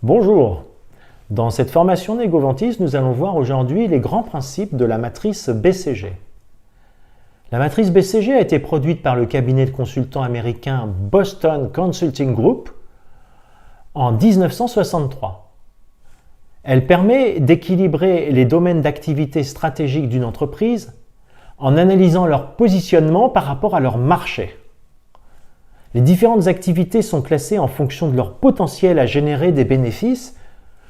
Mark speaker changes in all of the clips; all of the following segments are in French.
Speaker 1: Bonjour. Dans cette formation Negovantis, nous allons voir aujourd'hui les grands principes de la matrice BCG. La matrice BCG a été produite par le cabinet de consultants américain Boston Consulting Group en 1963. Elle permet d'équilibrer les domaines d'activité stratégiques d'une entreprise en analysant leur positionnement par rapport à leur marché. Les différentes activités sont classées en fonction de leur potentiel à générer des bénéfices,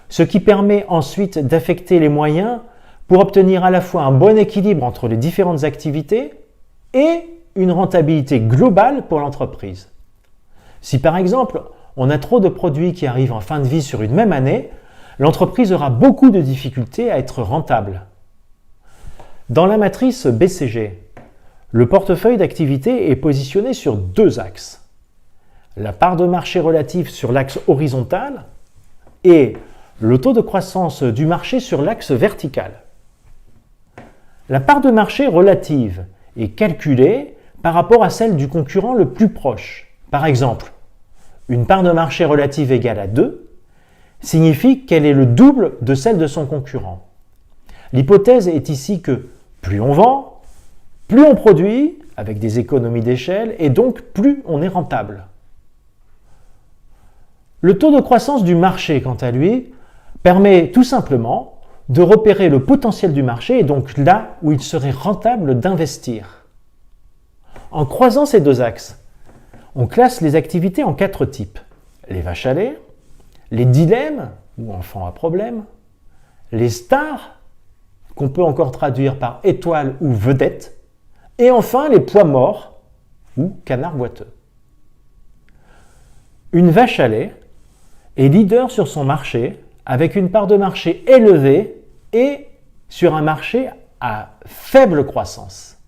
Speaker 1: ce qui permet ensuite d'affecter les moyens pour obtenir à la fois un bon équilibre entre les différentes activités et une rentabilité globale pour l'entreprise. Si par exemple, on a trop de produits qui arrivent en fin de vie sur une même année, l'entreprise aura beaucoup de difficultés à être rentable. Dans la matrice BCG, le portefeuille d'activité est positionné sur deux axes. La part de marché relative sur l'axe horizontal et le taux de croissance du marché sur l'axe vertical. La part de marché relative est calculée par rapport à celle du concurrent le plus proche. Par exemple, une part de marché relative égale à 2 signifie qu'elle est le double de celle de son concurrent. L'hypothèse est ici que plus on vend, plus on produit, avec des économies d'échelle, et donc plus on est rentable. Le taux de croissance du marché, quant à lui, permet tout simplement de repérer le potentiel du marché et donc là où il serait rentable d'investir. En croisant ces deux axes, on classe les activités en 4 types. Les vaches à lait, les dilemmes ou enfants à problème, les stars, qu'on peut encore traduire par étoiles ou vedettes, et enfin les pois morts ou canards boiteux. Une vache à lait est leader sur son marché avec une part de marché élevée et sur un marché à faible croissance.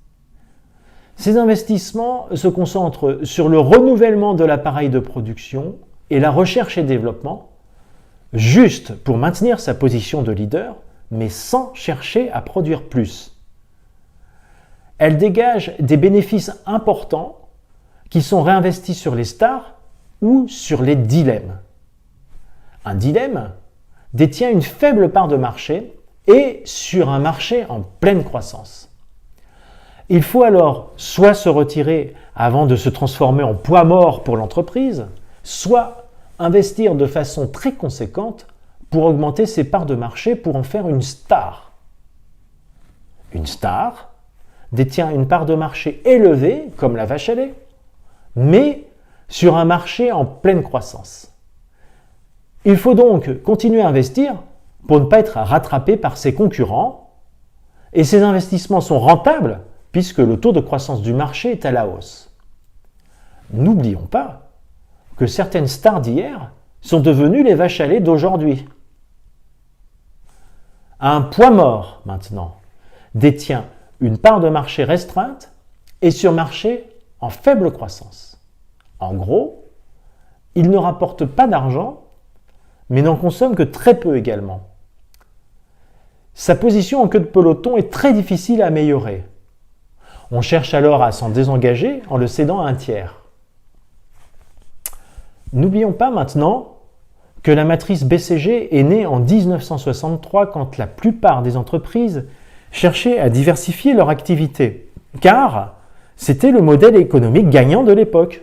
Speaker 1: Ces investissements se concentrent sur le renouvellement de l'appareil de production et la recherche et développement, juste pour maintenir sa position de leader, mais sans chercher à produire plus. Elle dégage des bénéfices importants qui sont réinvestis sur les stars ou sur les dilemmes. Un dilemme détient une faible part de marché et sur un marché en pleine croissance. Il faut alors soit se retirer avant de se transformer en poids mort pour l'entreprise, soit investir de façon très conséquente pour augmenter ses parts de marché pour en faire une star. Une star détient une part de marché élevée, comme la vache à lait, mais sur un marché en pleine croissance. Il faut donc continuer à investir pour ne pas être rattrapé par ses concurrents et ces investissements sont rentables puisque le taux de croissance du marché est à la hausse. N'oublions pas que certaines stars d'hier sont devenues les vaches à lait d'aujourd'hui. Un poids mort, maintenant, détient une part de marché restreinte et sur marché en faible croissance. En gros, il ne rapporte pas d'argent mais n'en consomme que très peu également. Sa position en queue de peloton est très difficile à améliorer. On cherche alors à s'en désengager en le cédant à un tiers. N'oublions pas maintenant que la matrice BCG est née en 1963 quand la plupart des entreprises cherchaient à diversifier leur activité, car c'était le modèle économique gagnant de l'époque.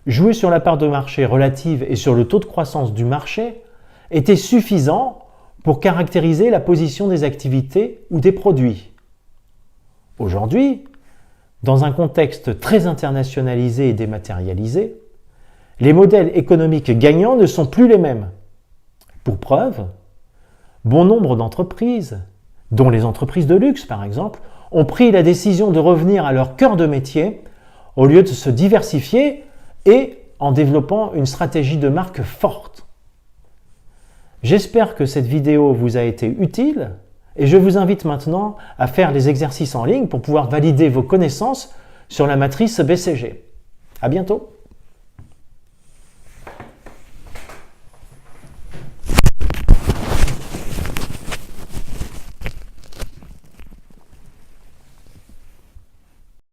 Speaker 1: Jouer sur la part de marché relative et sur le taux de croissance du marché était suffisant pour caractériser la position des activités ou des produits. Aujourd'hui, dans un contexte très internationalisé et dématérialisé, les modèles économiques gagnants ne sont plus les mêmes. Pour preuve, bon nombre d'entreprises, dont les entreprises de luxe par exemple, ont pris la décision de revenir à leur cœur de métier au lieu de se diversifier et en développant une stratégie de marque forte. J'espère que cette vidéo vous a été utile et je vous invite maintenant à faire les exercices en ligne pour pouvoir valider vos connaissances sur la matrice BCG. À bientôt!